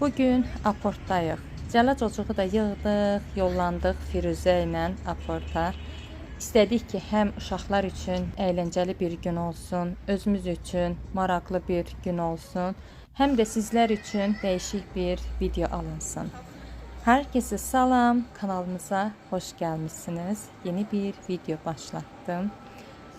Bugün aportdayıq. Cəla çocuğu da yığdıq, yollandıq Firuzə ilə aporta. İstədik ki, həm uşaqlar üçün əyləncəli bir gün olsun, özümüz üçün maraqlı bir gün olsun, həm də sizlər üçün dəyişik bir video alınsın. Hər kəsə salam, kanalımıza xoş gəlmişsiniz. Yeni bir video başlatdım.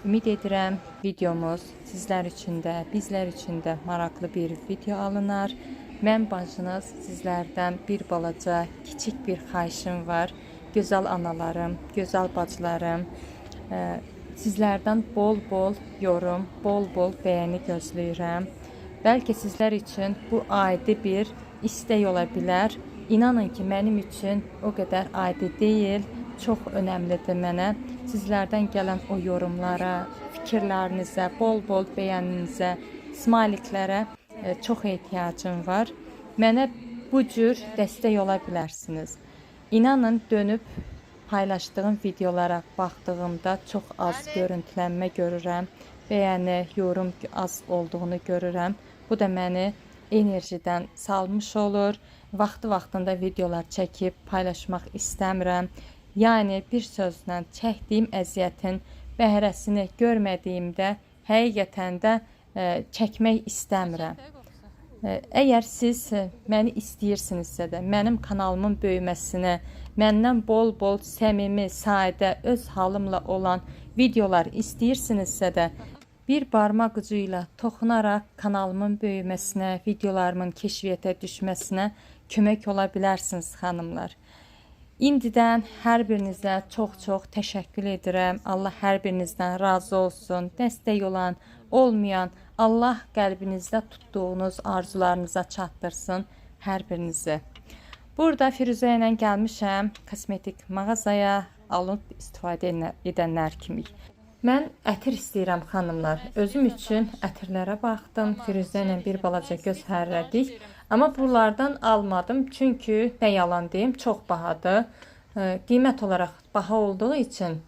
Ümid edirəm videomuz sizlər üçün də, bizlər üçün də maraqlı bir video alınar. Mən bacınız, sizlərdən bir balaca, kiçik bir xahişim var. Gözəl analarım, gözəl bacılarım, sizlərdən bol-bol yorum, bol-bol bəyəni gözləyirəm. Bəlkə sizlər üçün bu adi bir istək ola bilər. İnanın ki, mənim üçün o qədər adi deyil, çox önəmlidir mənə. Sizlərdən gələn o yorumlara, fikirlərinizə, bol-bol bəyəninizə, smayliklərə çox ehtiyacım var. Mənə bu cür dəstək ola bilərsiniz. İnanın, dönüb paylaşdığım videolara baxdığımda çox az görüntülənmə görürəm. Bəyəni, yorum az olduğunu görürəm. Bu da məni enerjidən salmış olur. Vaxtı-vaxtında videolar çəkib paylaşmaq istəmirəm. Yəni bir sözlə çəkdiyim əziyyətin bəhrəsini görmədiyimdə həqiqətən də çəkmək istəmirəm. Əgər siz məni istəyirsinizsə də, mənim kanalımın böyüməsinə, məndən bol-bol səmimi, sadə, öz halımla olan videolar istəyirsinizsə də, bir barmaq ucu ilə toxunaraq kanalımın böyüməsinə, videolarımın keşfiyyətə düşməsinə kömək ola bilərsiniz, xanımlar. İndidən hər birinizə çox-çox təşəkkür edirəm. Allah hər birinizdən razı olsun. Dəstək olan, olmayan, Allah qəlbinizdə tutduğunuz arzularınıza çatdırsın hər birinizi. Burada Firuzə ilə gəlmişəm kosmetik mağazaya, alıb istifadə edənlər kimi. Mən ətir istəyirəm, xanımlar. Özüm üçün ətirlərə baxdım. Firuzə ilə bir balaca göz hərrədik. Amma bunlardan almadım, çünki nə yalan deyim, çox bahadır. Qiymət olaraq baha olduğu üçün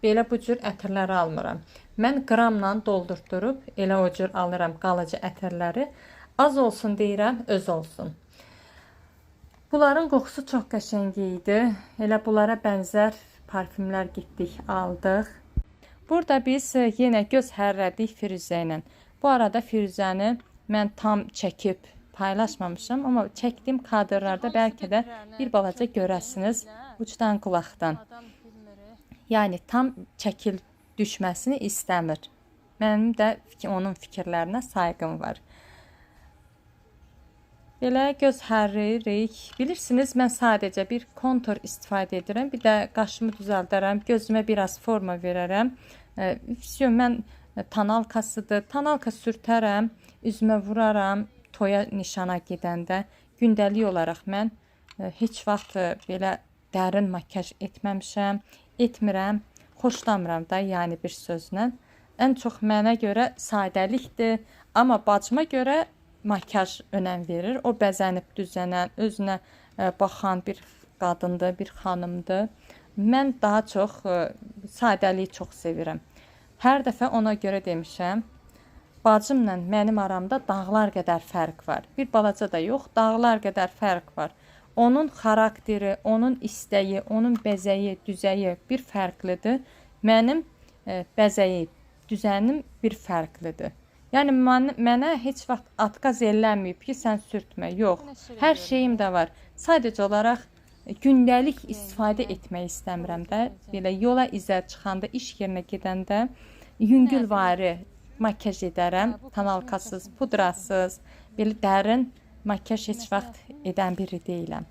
belə bu cür ətirləri almıram. Mən qramla doldurdurup elə o cür alıram qalıcı ətirləri. Az olsun deyirəm, öz olsun. Bunların qoxusu çox qəşəng idi. Elə bunlara bənzər parfümlər getdik, aldıq. Burada biz yenə göz hərrədik Firuzə ilə. Bu arada Firuzəni mən tam çəkib paylaşmamışam, amma çəkdiyim kadrlarda bəlkə də bir balaca görəsiniz uçdan qulaqdan. Yəni tam çəkil düşməsini istəmir. Mənim də onun fikirlərinə sayğım var. Belə göz hərririk. Bilirsiniz, mən sadəcə bir kontur istifadə edirəm. Bir də qaşımı düzəldərəm, gözümə biraz forma verərəm. Mən tonalkasıdır. Tonalka sürtərəm, üzümə vuraram. Toya nişana gedəndə gündəlik olaraq mən heç vaxt belə dərin makyaj etməmişəm, etmirəm, xoşlamıram da, yəni bir sözlə. Ən çox mənə görə sadəlikdir, amma bacıma görə makyaj önəm verir. O bəzənib düzənən, özünə baxan bir qadındır, bir xanımdır. Mən daha çox sadəliyi çox sevirəm. Hər dəfə ona görə demişəm, bacımla mənim aramda dağlar qədər fərq var. Bir balaca da yox, dağlar qədər fərq var. Onun xarakteri, onun istəyi, onun bəzəyi, düzəyi bir fərqlidir. Mənim bəzəyi, düzənim bir fərqlidir. Yəni mənə heç vaxt atqaz eləməyib ki, sən sürtmə. Yox, hər şeyim də var. Sadəcə olaraq gündəlik istifadə etmək istəmirəm də. Belə yola izə çıxanda, iş yerinə gedəndə yüngülvari makyaj edərəm, tonalkasız, pudrasız, belə dərin makyaj heç vaxt edən biri deyiləm.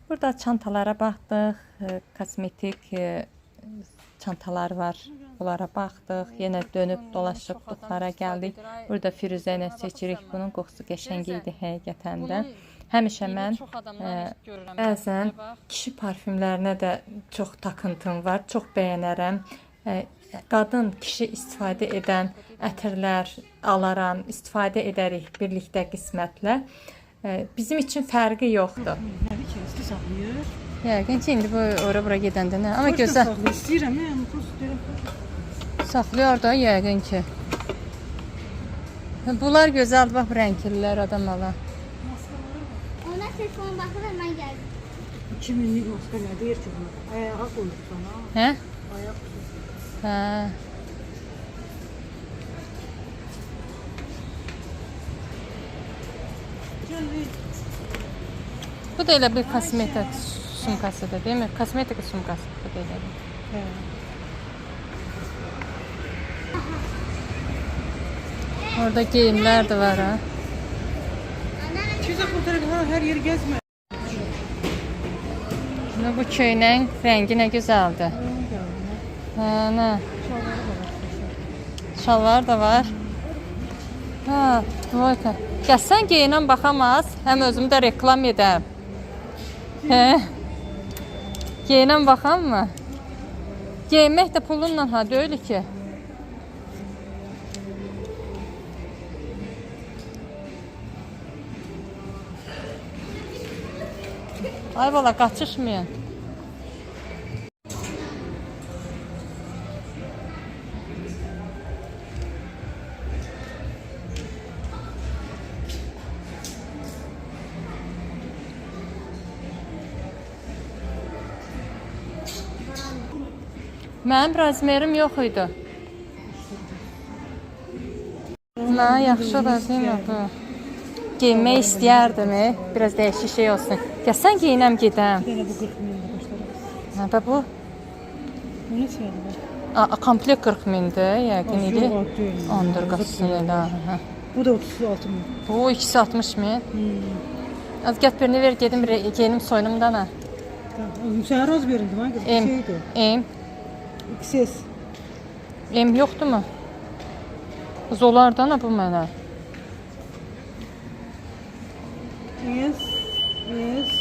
Burada çantalara baxdıq, kosmetik çantalar var, onlara baxdıq, yenə dönüb dolaşıb butlara gəldik. Burada Firuzə ilə seçirik, bunun qoxusu qəşəng idi həqiqətən də. Həmişə mən bəzən kişi parfümlərinə də çox takıntım var, çox bəyənərəm. Qadın, kişi istifadə edən ətirlər alaram, istifadə edərik birlikdə qismətlə. Bizim üçün fərqi yoxdur. Yəqin ki, indi bu ora-bura gedəndə nə? Amma gözəl. Saxlıyor da yəqin ki. Bunlar gözəl, bax rənglər adam ala. Ona telefon baxır, mən gəldim. 2000'lik maska ne deyir ki bunu? Ayağa koyduk sana. Hə? Ayak. Hə. Bu da elə bir kosmetik sumkasıdır, değil mi? Kosmetik sumkası bu da elə. He. Orada geyimlər də var ha. Çizə fotoğrafı her yeri gezme. Bu köynəyin rəngi nə gözəldir. Hə, nə? Şalvar da var. Ha, vay ki. Gəlsən geyinən baxamaz, həm özümü də reklam edəm. Hə? Geyinən baxam mı? Geyinmək də pulunla ha, deyil ki. Ay bala, qaçışmayın. Mənim razmerim yox idi. Mənə yaxşı da değil mi bu? Giyinmək istəyərdim, biraz dəyişik şey olsun. Gəlsən geyinəm gedəm. Bir tane bu 40 milyon başlar. Hə, bu Bu ne söyledi? komplekt 40 mindir, yəqin idi. Yok, değil. Ondur qapısını elə. Hə. Bu da 36 milyon. Bu ikisi 60 min. Az get birini ver gedim geyinim soyunumdan ha. Tamam. Sen roz verildi mi? Em. Şeydi. Em. XS. Em yoxdur mu? Zolardan ha bu mənə. Yes. Yes.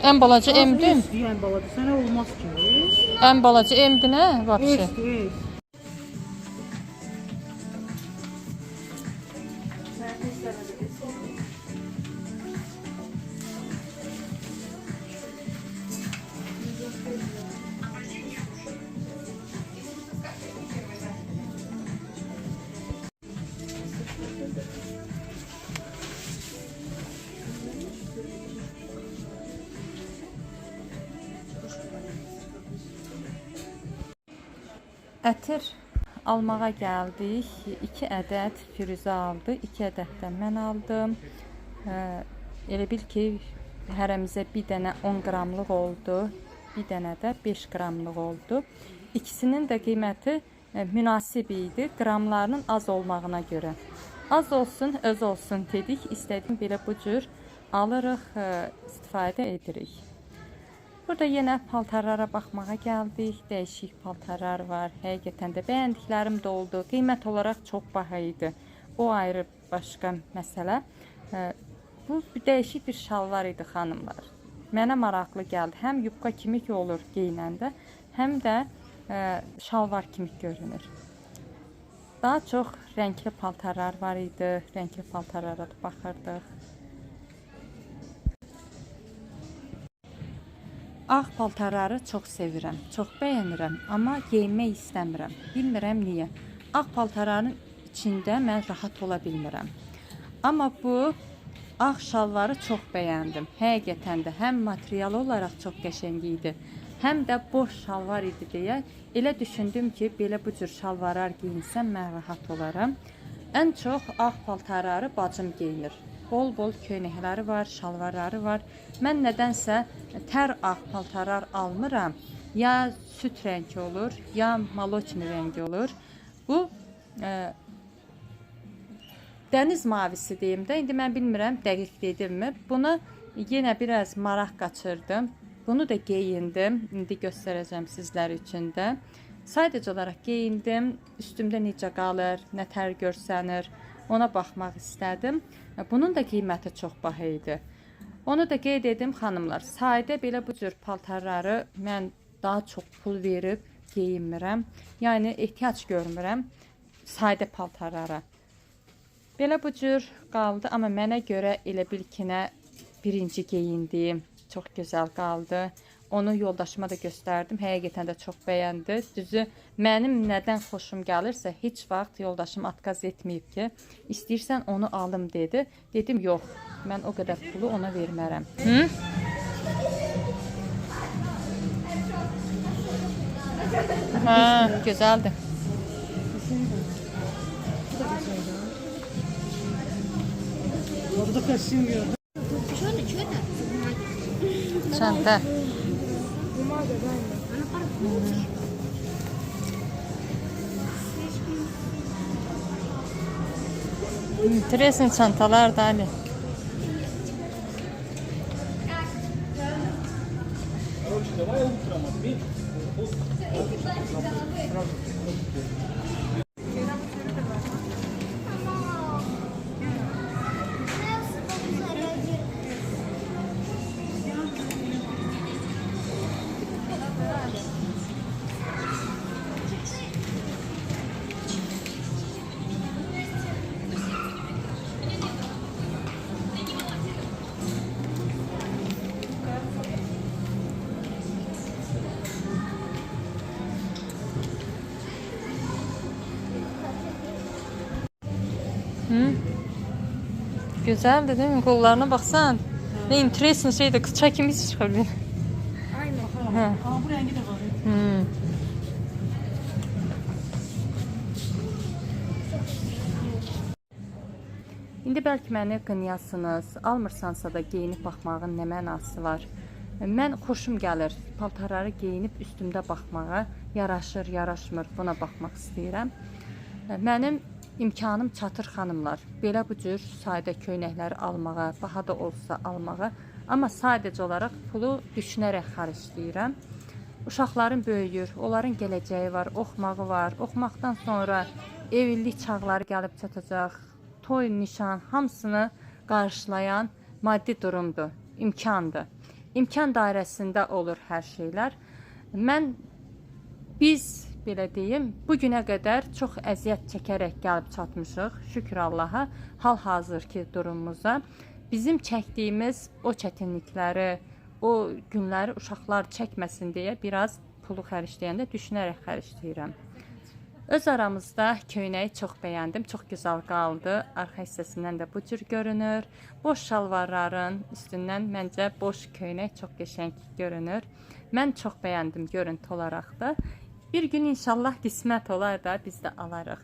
Ən balaca M'dir. Yes diyen baladı. Sana olmaz ki. Ən balaca M'dir nə? Vəbşi. Yes. Yes. Ətir almağa gəldik. 2 ədəd Firuzə aldı, 2 ədəd də mən aldım. Elə bil ki, hərəmizə bir dənə 10 qramlıq oldu, bir dənə də 5 qramlıq oldu. İkisinin də qiyməti münasib idi, qramlarının az olmağına görə. Az olsun, öz olsun dedik, istədim belə bu cür alırıq, istifadə edirik. Burada yenə paltarlara baxmağa gəldik. Dəyişik paltarlar var. Həqiqətən də bəyəndiklərim də oldu. Qiymət olaraq çox baha idi. O ayrı başqa məsələ. Bu dəyişik bir şalvar idi xanımlar. Mənə maraqlı gəldi. Həm yubka kimi ki olur geyinəndə, həm də şalvar kimi görünür. Daha çox rəngli paltarlar var idi. Rəngli paltarlara da baxırdıq. Ağ paltarları çox sevirəm, çox bəyənirəm, amma geyinmək istəmirəm. Bilmirəm niyə. Ağ paltarların içində mən rahat ola bilmirəm. Amma bu ağ şalvarı çox bəyəndim. Həqiqətən də həm material olaraq çox qəşəng idi, həm də boş şalvar idi deyə elə düşündüm ki, belə bu cür şalvarlar giyinsəm mən rahat olaram. Ən çox ağ paltarları bacım geyinir. Bol-bol köynəkləri var, şalvarları var. Mən nədənsə tər ağ paltarlar almıram. Ya süt rəngi olur, ya maloçni rəngi olur. Bu dəniz mavisi deyim də. İndi mən bilmirəm dəqiq dedimmi. Bunu yenə biraz maraq qaçırdım. Bunu da geyindim. İndi göstərəcəm sizlər üçün də. Sadəcə olaraq geyindim. Üstümdə necə qalır, nə tər görsənir, ona baxmaq istədim. Bunun da qiyməti çox baha idi. Onu da qeyd edim xanımlar. Sadə belə bu cür paltarları mən daha çox pul verib geyinmirəm. Yəni ehtiyac görmürəm sadə paltarlara. Belə bu cür qaldı, amma mənə görə elə bil ki, birinci geyindiyim çox gözəl qaldı. Onu yoldaşıma da göstərdim. Həqiqətən də çox bəyəndi. Düzü mənim nədən xoşum gəlirsə, heç vaxt yoldaşım atqaz etməyib ki, istəyirsən onu alım dedi. Dedim yox, mən o qədər pulu ona vermərəm. Hı? Ha, gözəldir. Orada kaçayım gördüm. Şöyle. Çanta. Interesin çantalar da Ali. Hı? Güzeldi değil mi? Kollarına baksan. Ne interesin şeyde kız çekimiz çıkabilir. Aynen. Hı. Aa, bu rengi de var. Hmm. İndi bəlkə məni qınayasınız, almırsansa da geyinib baxmağın nə mənası var? Mən xoşum gəlir paltarları geyinib üstümdə baxmağa, yaraşır, yaraşmır, buna baxmaq istəyirəm. Mənim imkanım çatır xanımlar, belə bu cür sadə köynəkləri almağa, baha da olsa almağa, amma sadəcə olaraq pulu düşünərək xərcləyirəm. Uşaqların böyüyür, onların gələcəyi var, oxumağı var. Oxumaqdan sonra evlilik çağları gəlib çatacaq. Toy, nişan hamısını qarşılayan maddi durumdur, imkandır. İmkan dairəsində olur hər şeylər. Biz belə deyim, bu günə qədər çox əziyyət çəkərək gəlib çatmışıq, şükür Allaha, hal-hazırki durumumuza. Bizim çəkdiyimiz o çətinlikləri, o günləri uşaqlar çəkməsin deyə biraz pulu xərcləyəndə düşünərək xərcləyirəm. Öz aramızda köynəyi çox bəyəndim, çox gözəl qaldı. Arxa hissəsindən də bu cür görünür. Boş şalvarların üstündən məncə boş köynək çox qəşəng görünür. Mən çox bəyəndim görüntü olaraq da. Bir gün inşallah qismət olar da biz də alarıq.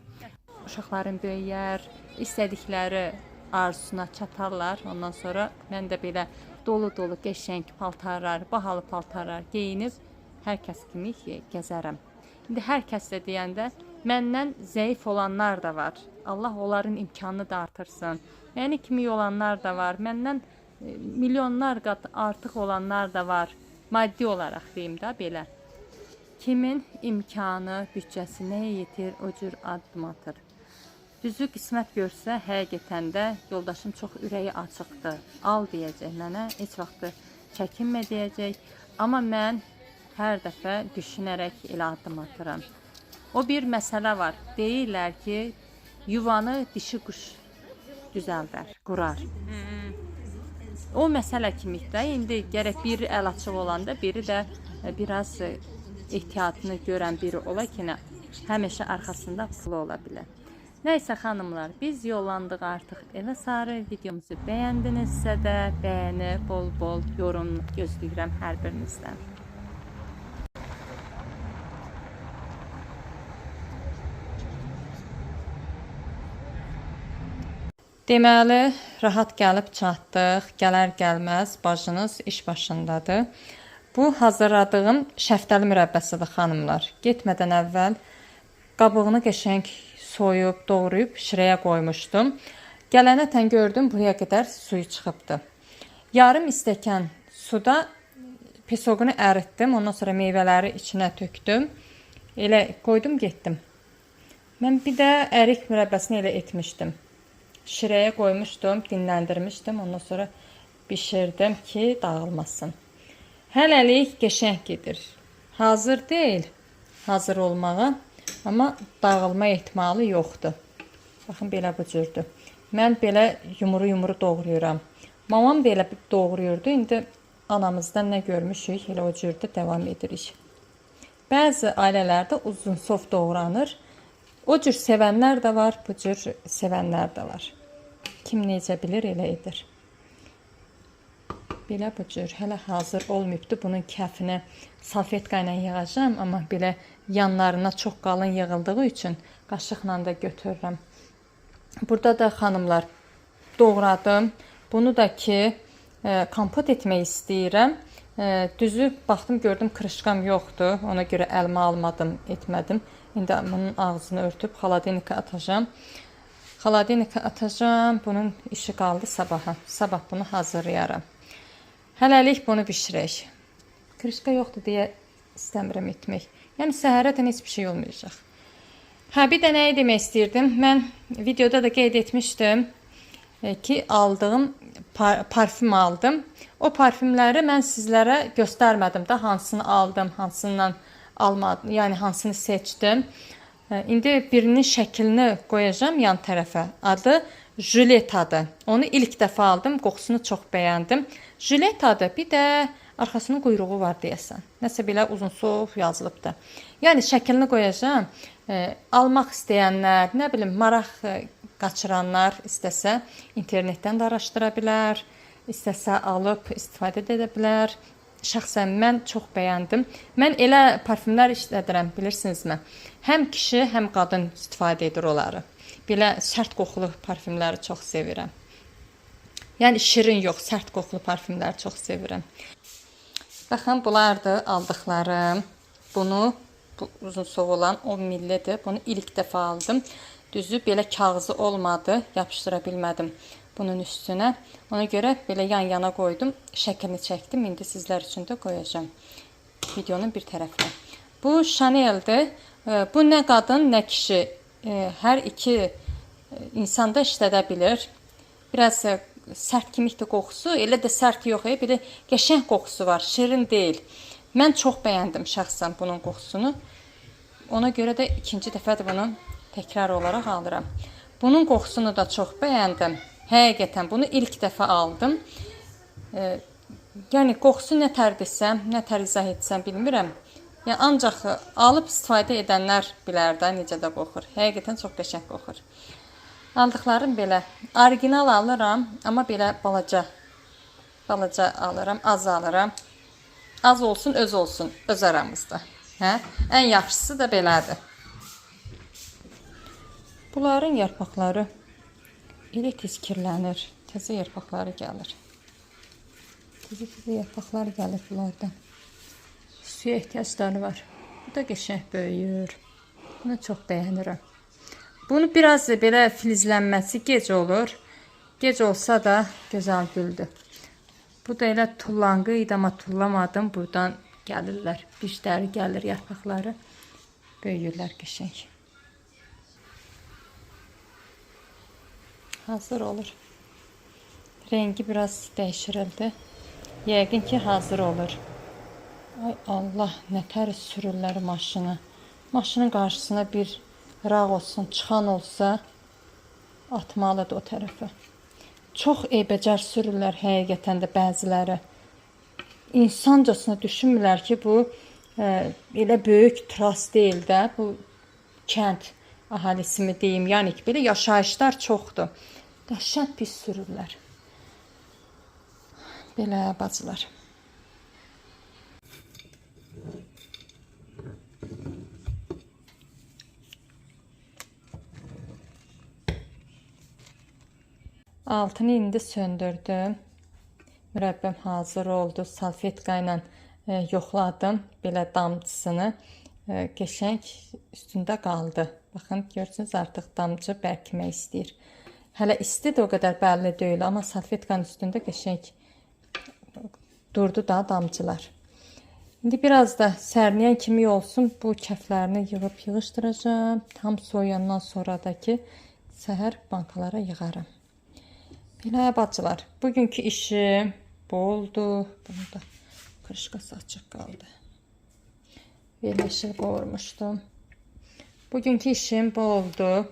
Uşaqların böyüyər, istədikləri arzusuna çatarlar. Ondan sonra mən də belə dolu-dolu qəşəng paltarlar, bahalı paltarlar geyinib hər kəs kimi gəzərəm. İndi hər kəs də deyəndə məndən zəif olanlar da var. Allah onların imkanını da artırsın. Məni kimi olanlar da var. Məndən milyonlar qat artıq olanlar da var. Maddi olaraq deyim də belə. Kimin imkanı, bütçəsi nəyə yetir, o cür addım atır. Düzü qismət görsə, həqiqətən də yoldaşım çox ürəyi açıqdır. Al deyəcək mənə, heç vaxtı çəkinmə deyəcək. Amma mən hər dəfə düşünərək elə addım atıram. O bir məsələ var. Deyirlər ki, yuvanı dişi quş düzəldər, qurar. O məsələ kimikdə. İndi gərək biri əl açıq olanda, biri də biraz ehtiyatını görən biri ola ki, həmişə arxasında pulu ola bilər. Nəysə xanımlar, biz yollandıq artıq evə sarı. Videomuzu bəyəndinizsə də bəyəni, bol-bol yorum gözləyirəm hər birinizdən. Deməli, rahat gəlib çatdıq. Gələr-gəlməz bacınız iş başındadır. Bu hazırladığım şəftəli mürəbbəsidir xanımlar. Getmədən əvvəl qabığını qəşəng soyub, doğrayıb şirəyə qoymuşdum. Gələnətən gördüm, buraya qədər suyu çıxıbdı. Yarım stəkan suda pesoqunu əritdim. Ondan sonra meyvələri içinə tökdüm. Elə qoydum, getdim. Mən bir də ərik mürəbbəsini elə etmişdim. Şirəyə qoymuşdum, dinləndirmişdim. Ondan sonra bişirdim ki, dağılmasın. Hələlik qəşəng gedir. Hazır deyil, hazır olmağa. Amma dağılma ehtimalı yoxdur. Baxın, belə bu cürdür. Mən belə yumru-yumru doğrayıram. Mamam belə doğrayırdı. İndi anamızdan nə görmüşük, elə o cürdə davam edirik. Bəzi ailələrdə uzun sov doğranır. O cür sevənlər də var, bu cür sevənlər də var. Kim necə bilir, elə edir. Belə bu cür hələ hazır olmayıbdı. Bunun kəfini salfetka ilə yığacağam, amma belə yanlarına çox qalın yığıldığı üçün qaşıqla da götürürəm. Burada da xanımlar doğradım. Bunu da ki kompot etmək istəyirəm. Düzü baxdım, gördüm krışqam yoxdur. Ona görə əlimə almadım, etmədim. İndi bunun ağzını örtüb xaladenika atacağam. Xaladenika atacağım. Bunun işi qaldı sabaha. Sabah bunu hazırlayaram. Hələlik bunu bişirək. Krışqa yoxdur deyə istəmirəm etmək. Yəni səhərədən heç bir şey olmayacaq. Hə, bir də nəyi demək istəyirdim? Mən videoda da qeyd etmişdim ki, aldığım parfüm aldım. O parfümləri mən sizlərə göstərmədim də, hansını aldım, hansından almadım, yəni hansını seçdim. İndi birinin şəklini qoyacağım yan tərəfə. Adı Juletadır. Onu ilk dəfə aldım, qoxusunu çox bəyəndim. Juletadır. Bir də arxasının quyruğu var deyəsən. Nəsə belə uzunsov yazılıbdı. Yəni şəklini qoyacağam. Almaq istəyənlər, nə bilim, maraq qaçıranlar istəsə internetdən də araşdıra bilər, istəsə alıb istifadə edə bilər. Şəxsən mən çox bəyəndim. Mən elə parfümlər işlədirəm, bilirsinizmi? Həm kişi, həm qadın istifadə edir onları. Belə sərt qoxulu parfümləri çox sevirəm. Yəni şirin yox, sərt qoxulu parfümləri çox sevirəm. Baxın, bunlardır aldıqlarım. Bunu bu uzun sov olan 10 millidir. Bunu ilk dəfə aldım. Düzü belə kağızı olmadı, yapışdıra bilmədim bunun üstünə. Ona görə belə yan-yana qoydum, şəklini çəkdim. İndi sizlər üçün də qoyacağam videonun bir tərəfinə. Bu Chanel-dir. Bu nə qadın, nə kişi, hər iki insan da işlədə bilir. Biraz sərt kimikdir qoxusu, elə də sərt yox, belə qəşəng qoxusu var, şirin deyil. Mən çox bəyəndim şəxsən bunun qoxusunu. Ona görə də ikinci dəfədir bunu təkrar olaraq alıram. Bunun qoxusunu da çox bəyəndim. Həqiqətən bunu ilk dəfə aldım. Yəni qoxusu nə tər desəm, nə tər izah etsəm bilmirəm. Yəni ancaq alıb istifadə edənlər bilər də necə də qoxur. Həqiqətən çox qəşəng qoxur. Aldıqlarım belə. Orijinal alıram, amma belə balaca alıram, az alıram. Az olsun, öz olsun, öz aramızda. Hə? Ən yaxşısı da belədir. Bunların yarpaqları elə tez kirlənir. Təzə yarpaqları gəlir. Təzə yarpaqları gəlir bunlardan. Suya ehtiyacları var. Bu da qəşəng böyüyür. Bunu çox bəyənirəm. Bunu biraz belə filizlənməsi gec olur. Gec olsa da gözəl güldür. Bu da elə tullanğı idi, amma tullamadım. Buradan gəlirlər. Dişləri gəlir, yarpaqları. Böyüyürlər qəşəng. Hazır olur. Rengi biraz dəyişirildi. Yəqin ki, hazır olur. Ay Allah, nə tər sürürlər maşını. Maşının qarşısına bir rağ olsun, çıxan olsa atmalıdır o tərəfə. Çox eybəcər sürürlər həqiqətən də bəziləri. İnsancasına düşünmürlər ki, bu elə böyük tras deyil də, bu kənd əhalisi mi deyim, yəni ki, belə yaşayışlar çoxdur. Dəhşət pis sürürlər. Belə bacılar. Altını indi söndürdüm. Mürəbbəm hazır oldu. Salfetka ilə yoxladım belə damcısını. Qəşəng üstündə qaldı. Baxın, görürsünüz artıq damcı bərkimək istəyir. Hələ istidir, o qədər bəlli deyil, amma salfetkanın üstündə qəşəng durdu da damcılar. İndi biraz da sərniyən kimi olsun. Bu kəflərini yığıb yığışdıracağım. Tam soyandan sonra da ki, səhər bankalara yığarım. Belə bacılar, bugünkü işim boldu. Bunu da krışqası açıq qaldı. Belə işıq qoyurmuşdum. Bugünkü işim boldu.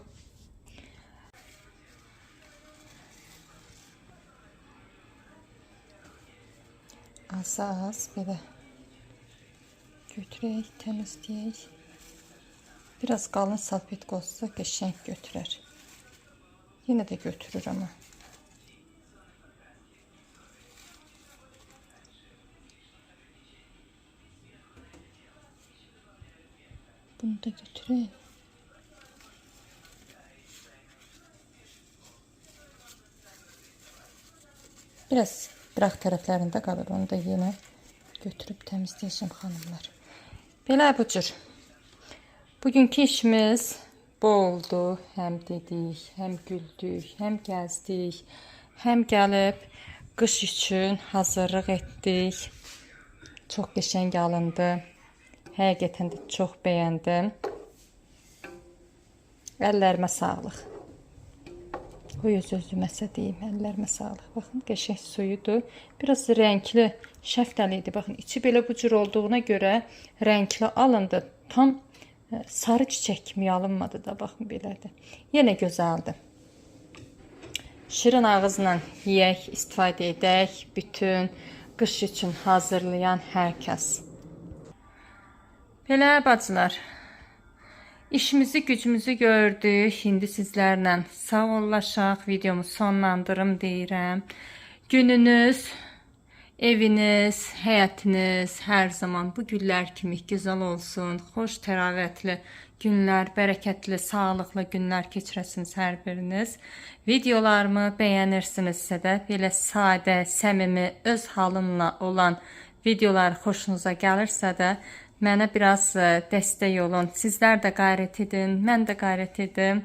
az belə götürək, təmizləyək. Biraz qalın salfetka olsa qəşəng götürər. Yenə də götürür amma. Bunu da götürək. Biraz qıraq tərəflərində qalır. Onu da yenə götürüb təmizləyəcəm xanımlar. Belə bu cür. Bugünkü işimiz bu oldu. Həm dedik, həm güldük, həm gəzdik, həm gəlib qış üçün hazırlıq etdik. Çox qəşəng alındı. Həqiqətən də çox bəyəndim. Əllərimə sağlıq. Qoy özümə deyim, əllərimə sağlıq. Baxın, qəşəng suyudur. Biraz rəngli şəftəli idi. Baxın, içi belə bu cür olduğuna görə rəngli alındı. Tam sarı çiçək kimi alınmadı da, baxın belədir. Yenə gözəldir. Şirin ağızla yeyək, istifadə edək. Bütün qış üçün hazırlayan hər kəs. Belə bacılar, işimizi, gücümüzü gördük. İndi sizlərlə sağollaşaq, videomu sonlandırım deyirəm. Gününüz, eviniz, həyatınız hər zaman bu güllər kimi gözəl olsun. Xoş, təravətli günlər, bərəkətli, sağlıqlı günlər keçirəsiniz hər biriniz. Videolarımı bəyənirsinizsə də belə sadə, səmimi, öz halımla olan videolar xoşunuza gəlirsə də mənə biraz dəstək olun. Sizlər də qayrət edin, mən də qayrət edim.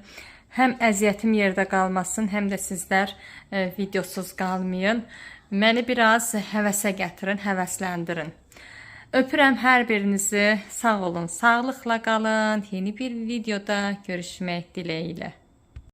Həm əziyyətim yerdə qalmasın, həm də sizlər videosuz qalmayın. Məni biraz həvəsə gətirin, həvəsləndirin. Öpürəm hər birinizi. Sağ olun, sağlıqla qalın. Yeni bir videoda görüşmək diləyilə.